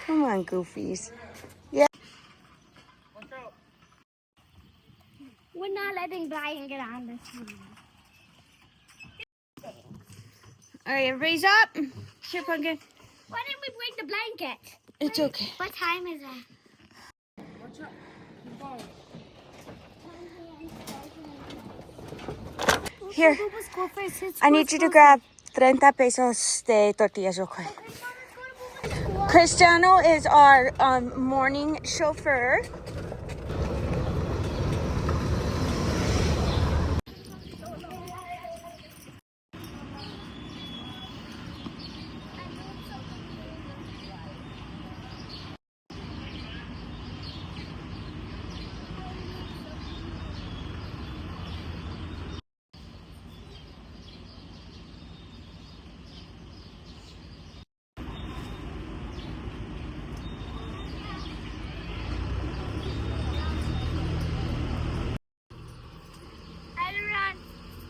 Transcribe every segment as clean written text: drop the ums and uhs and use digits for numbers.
Come on, goofies. Yeah. We're not letting Brian get on this one. All right, everybody's up. Here, Pumpkin. Why didn't we bring the blanket? It's okay. What time is it? Here, I need you to grab 30 pesos de tortillas real quick. Cristiano is our morning chauffeur.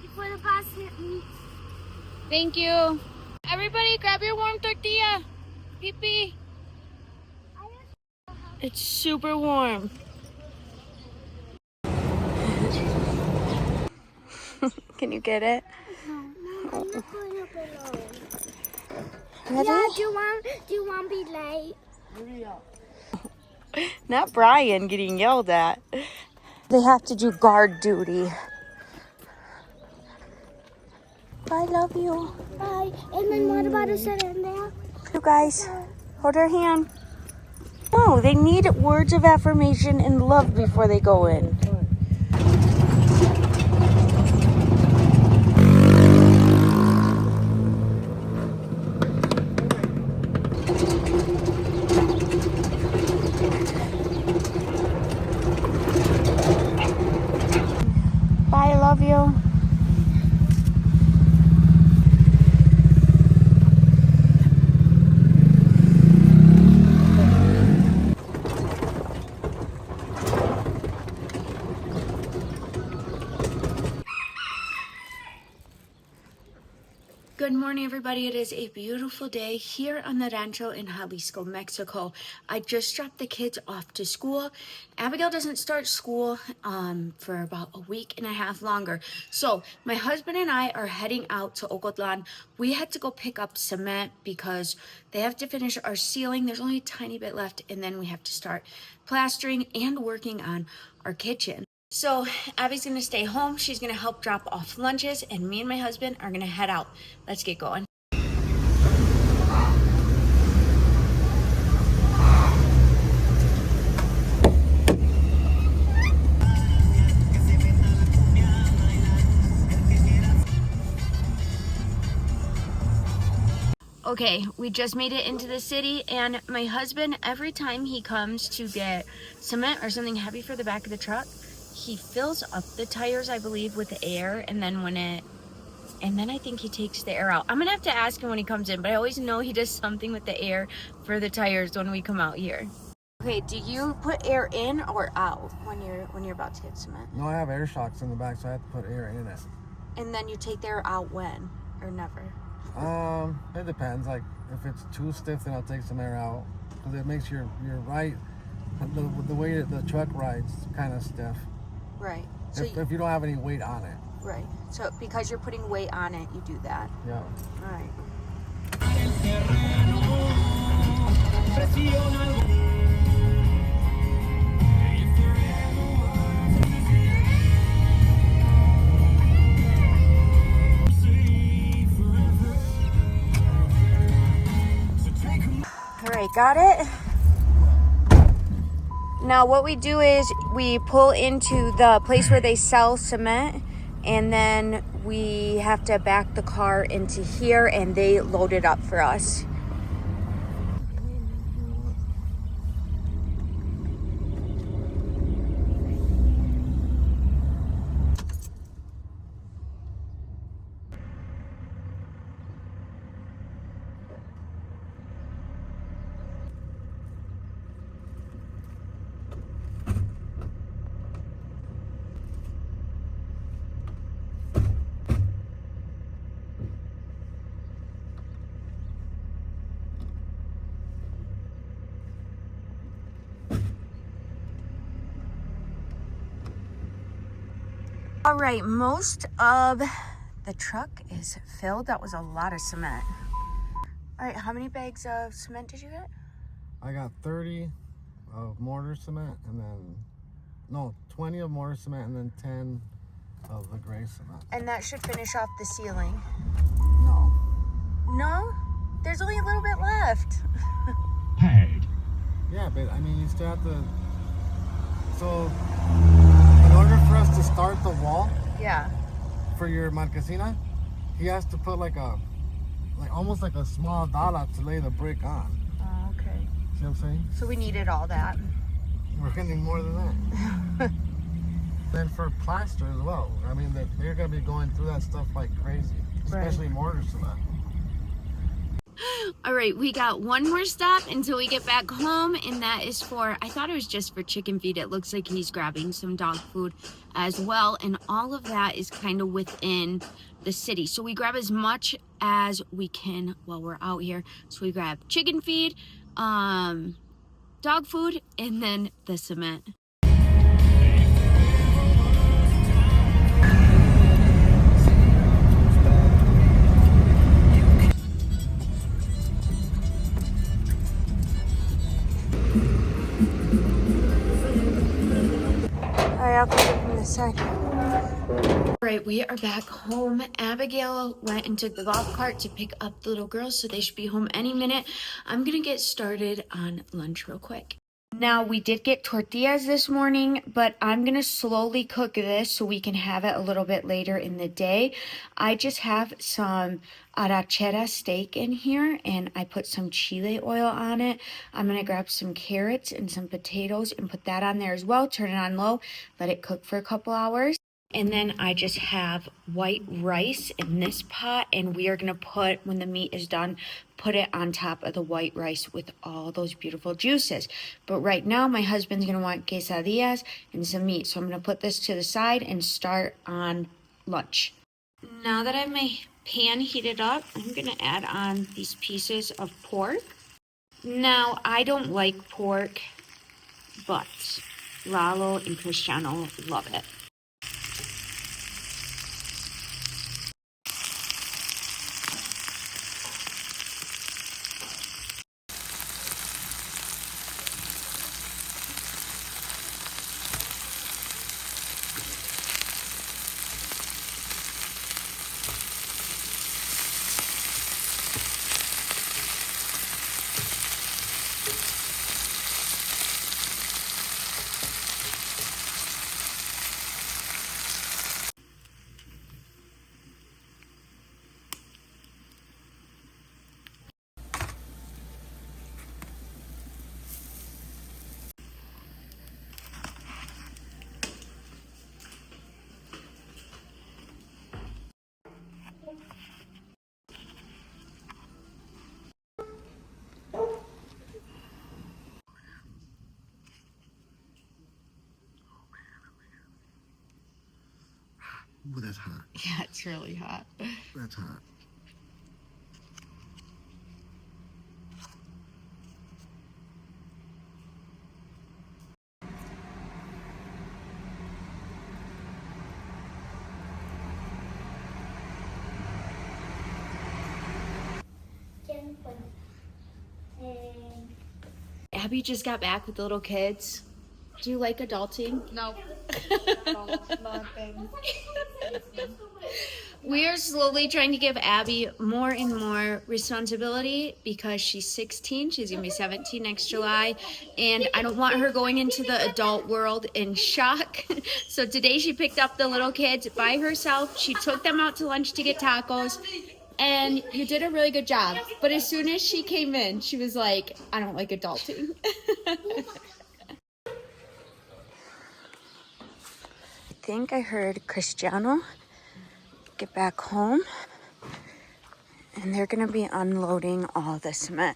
Before the bus hit me. Thank you. Everybody, grab your warm tortilla. Pee-pee. It's super warm. Can you get it? No, I'm not going up alone. Ready? Yeah, do you want to be late? Not Brian getting yelled at. They have to do guard duty. I love you. Bye. And then what about a sit in there? You guys, hold her hand. No, they need words of affirmation and love before they go in. Bye, I love you. Good morning, everybody. It is a beautiful day here on the rancho in Jalisco, Mexico. I just dropped the kids off to school. Abigail doesn't start school for about a week and a half longer. So my husband and I are heading out to Ocotlan. We had to go pick up cement because they have to finish our ceiling. There's only a tiny bit left, and then we have to start plastering and working on our kitchen. So Abby's gonna stay home. She's gonna help drop off lunches, and me and my husband are gonna head out. Let's get going. Okay, we just made it into the city, and my husband, every time he comes to get cement or something heavy for the back of the truck, he fills up the tires, I believe, with the air, and then I think he takes the air out. I'm gonna have to ask him when he comes in, but I always know he does something with the air for the tires when we come out here. Okay, do you put air in or out when you're about to get cement? No, I have air shocks in the back, so I have to put air in it. And then you take the air out when, or never? It depends. Like, if it's too stiff, then I'll take some air out, because it makes your right, the way that the truck rides kind of stiff. Right. So if you don't have any weight on it. Right. So because you're putting weight on it, you do that. Yeah. All right. All right, got it. Now what we do is we pull into the place where they sell cement, and then we have to back the car into here and they load it up for us. All right, most of the truck is filled. That was a lot of cement. All right, how many bags of cement did you get? I got 30 of mortar cement and then, no, 20 of mortar cement and then 10 of the gray cement. And that should finish off the ceiling. No. No? There's only a little bit left. Paid. Yeah, but I mean, you still have to, so in order for us to start the wall Yeah. for your marquesina, he has to put like almost like a small dollop to lay the brick on. Oh, okay. See what I'm saying? So we needed all that. We're gonna need more than that. Then for plaster as well. I mean, they're gonna be going through that stuff like crazy, especially mortar cement. All right, we got one more stop until we get back home, and that is for, I thought it was just for chicken feed. It looks like he's grabbing some dog food as well, and all of that is kind of within the city. So we grab as much as we can while we're out here. So we grab chicken feed, dog food, and then the cement. I'll put it from this side. All right, we are back home. Abigail went and took the golf cart to pick up the little girls, so they should be home any minute. I'm gonna get started on lunch real quick. Now, we did get tortillas this morning, but I'm gonna slowly cook this so we can have it a little bit later in the day. I just have some arrachera steak in here, and I put some chile oil on it. I'm gonna grab some carrots and some potatoes and put that on there as well. Turn it on low, let it cook for a couple hours. And then I just have white rice in this pot, and we are gonna put, when the meat is done, put it on top of the white rice with all those beautiful juices. But right now, my husband's gonna want quesadillas and some meat. So I'm gonna put this to the side and start on lunch. Now that I have my pan heated up, I'm gonna add on these pieces of pork. Now, I don't like pork, but Lalo and Cristiano love it. Ooh, that's hot. Yeah, it's really hot. That's hot. Abby just got back with the little kids. Do you like adulting? No. Nothing. We are slowly trying to give Abby more and more responsibility because she's 16. She's going to be 17 next July. And I don't want her going into the adult world in shock. So today she picked up the little kids by herself. She took them out to lunch to get tacos. And you did a really good job. But as soon as she came in, she was like, I don't like adulting. I think I heard Cristiano get back home. And they're going to be unloading all the cement.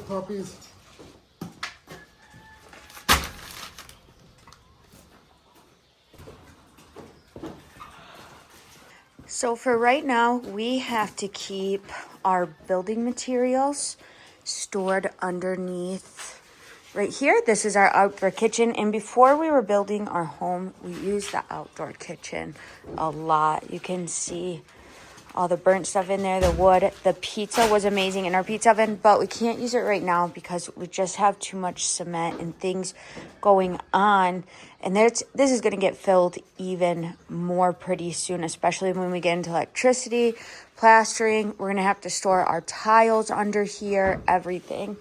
puppies. So for right now, we have to keep our building materials stored underneath right here. This is our outdoor kitchen. And before we were building our home, we used the outdoor kitchen a lot. You can see all the burnt stuff in there, the wood. The pizza was amazing in our pizza oven, but we can't use it right now because we just have too much cement and things going on. And this is going to get filled even more pretty soon, especially when we get into electricity, plastering. We're going to have to store our tiles under here, everything.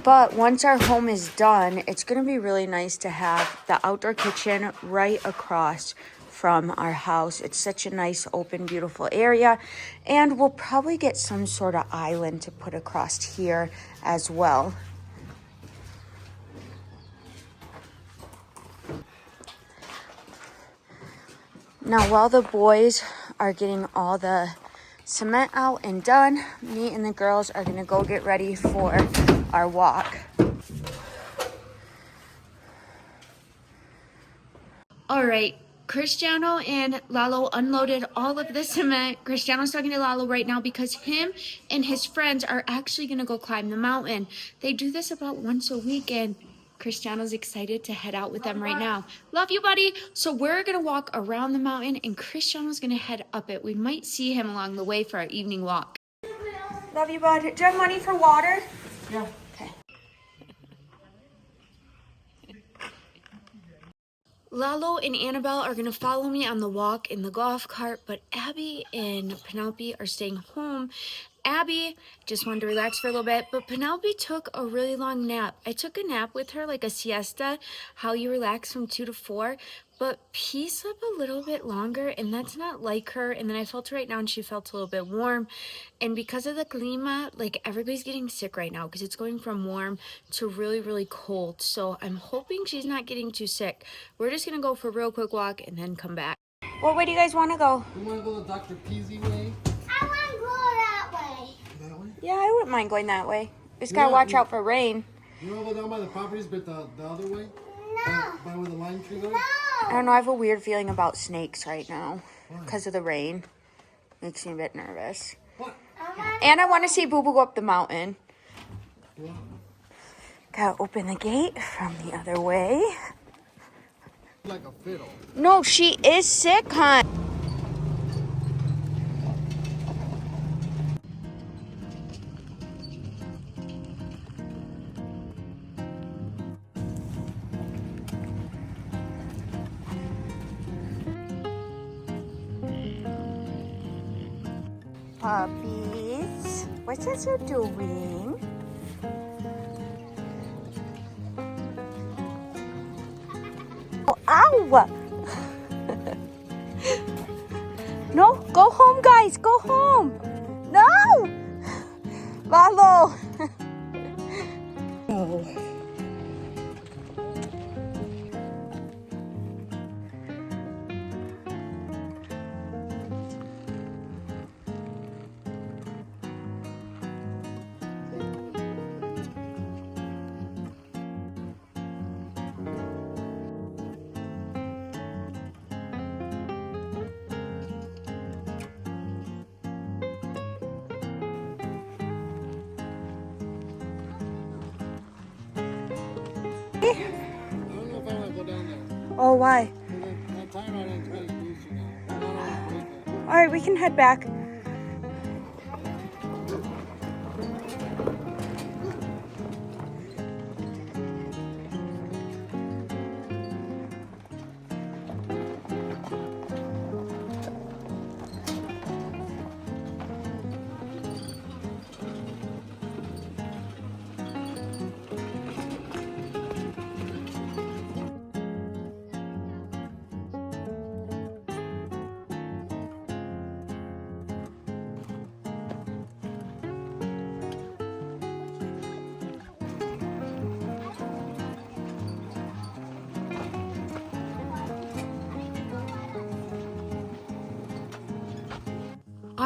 But once our home is done, it's going to be really nice to have the outdoor kitchen right across from our house. It's such a nice, open, beautiful area. And we'll probably get some sort of island to put across here as well. Now, while the boys are getting all the cement out and done, me and the girls are going to go get ready for our walk. All right, Cristiano and Lalo unloaded all of the cement. Cristiano's talking to Lalo right now because him and his friends are actually going to go climb the mountain. They do this about once a week, and Cristiano's excited to head out with them right now. Love you, buddy. So we're going to walk around the mountain, and Cristiano's going to head up it. We might see him along the way for our evening walk. Love you, bud. Do you have money for water? Yeah. Okay. Lalo and Annabelle are going to follow me on the walk in the golf cart, but Abby and Penelope are staying home. Abby just wanted to relax for a little bit, but Penelope took a really long nap. I took a nap with her, like a siesta, how you relax from 2 to 4, but P slept a little bit longer, and that's not like her. And then I felt her right now, and she felt a little bit warm. And because of the clima, like, everybody's getting sick right now because it's going from warm to really, really cold. So I'm hoping she's not getting too sick. We're just going to go for a real quick walk and then come back. What way do you guys want to go? We want to go the Dr. Peasy way. I want to go that way. That way? Yeah, I wouldn't mind going that way. Just got to watch out for rain. You want to go down by the properties, but the other way? No. By where the lime trees are? No. I don't know, I have a weird feeling about snakes right now because of the rain. Makes me a bit nervous. What? And I want to see Boo Boo go up the mountain. What? Gotta open the gate from the other way. Like a fiddle. No, she is sick, hon. Puppies, what's this you're doing? Oh, ow! No, go home, guys, go home. No! Lalo! No. I don't know if I want to go down there. Oh, why? That tire rod ain't kind of loose, you know. I don't want to break it. All right, we can head back.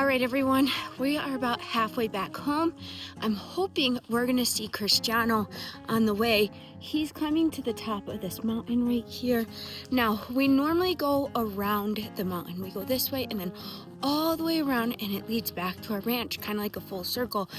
All right, everyone, we are about halfway back home. I'm hoping we're gonna see Cristiano on the way. He's climbing to the top of this mountain right here. Now, we normally go around the mountain. We go this way and then all the way around, and it leads back to our ranch, kind of like a full circle.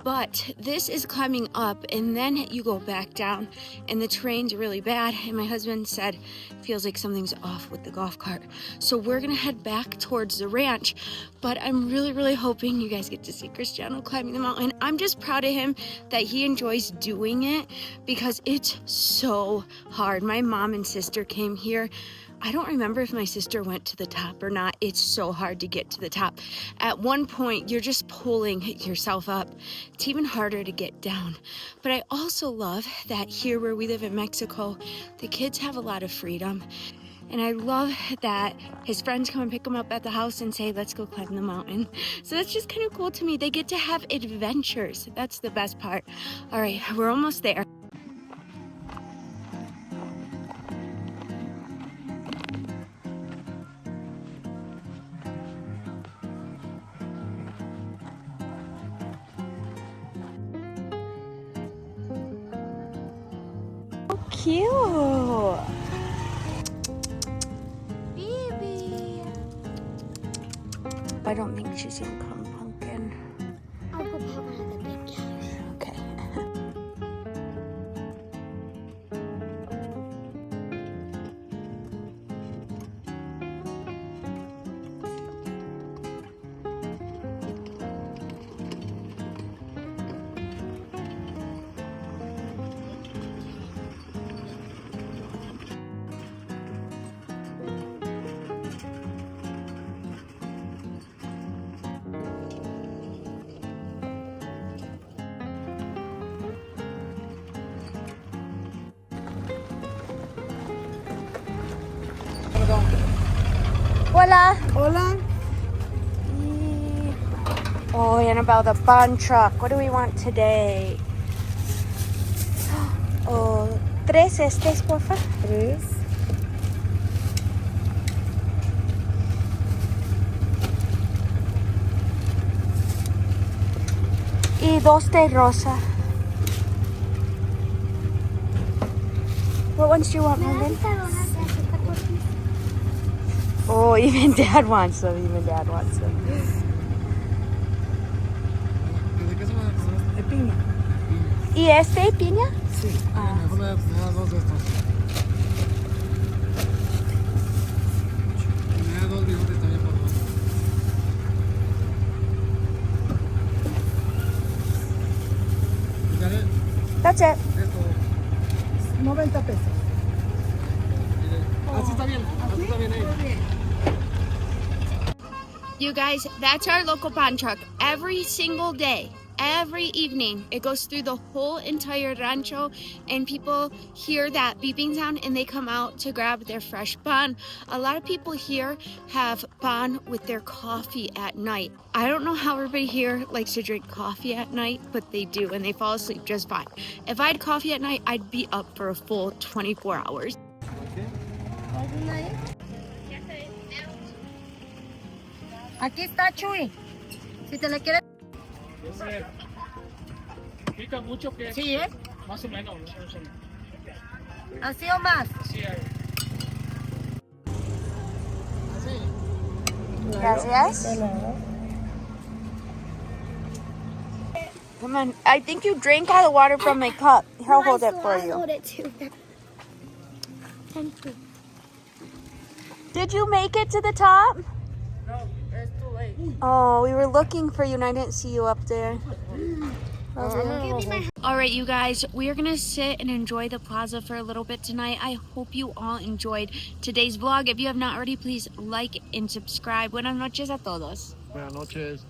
But this is climbing up and then you go back down, and the terrain's really bad. And my husband said, feels like something's off with the golf cart. So we're gonna head back towards the ranch, but I'm really hoping you guys get to see Cristiano climbing the mountain. I'm just proud of him that he enjoys doing it because it's so hard. My mom and sister came here. I don't remember if my sister went to the top or not. It's so hard to get to the top. At one point, you're just pulling yourself up. It's even harder to get down. But I also love that here where we live in Mexico, the kids have a lot of freedom. And I love that his friends come and pick him up at the house and say, let's go climb the mountain. So that's just kind of cool to me. They get to have adventures. That's the best part. All right, we're almost there. Cute. Baby. I don't think she's gonna come, Pumpkin. I'll go pop her the big house. Okay. Hola. Hola. Oh, and about the bun truck. What do we want today? Oh, tres estes, por favor. Tres. Y dos de rosa. What ones do you want, Morgan? Oh, even Dad wants them. Even Dad wants them. ¿De qué son las? De piña. ¿Y este, piña? Sí. Mejor me das dos de estos. Y me das dos bigotes también, por favor. ¿Y Jared? That's it. Esto. 90 pesos. Así está bien. Así está bien ahí. You guys, that's our local pawn truck. Every single day, every evening, it goes through the whole entire rancho, and people hear that beeping sound and they come out to grab their fresh pan. A lot of people here have pan with their coffee at night. I don't know how everybody here likes to drink coffee at night, but they do, and they fall asleep just fine. If I had coffee at night, I'd be up for a full 24 hours. Aquí está, Chuy. Si te la quieres. ¿Pica mucho que? Sí, ¿eh? Más o menos. ¿Así o más? Sí, Gracias. Come on. I think you drank all the water from my cup. Here, I'll hold it for I'll you. hold it too. Thank you. Did you make it to the top? No, it's too late. Oh, we were looking for you and I didn't see you up there. All right, you guys, we are gonna sit and enjoy the plaza for a little bit tonight. I hope you all enjoyed today's vlog. If you have not already, please like and subscribe. Buenas noches a todos. Buenas noches.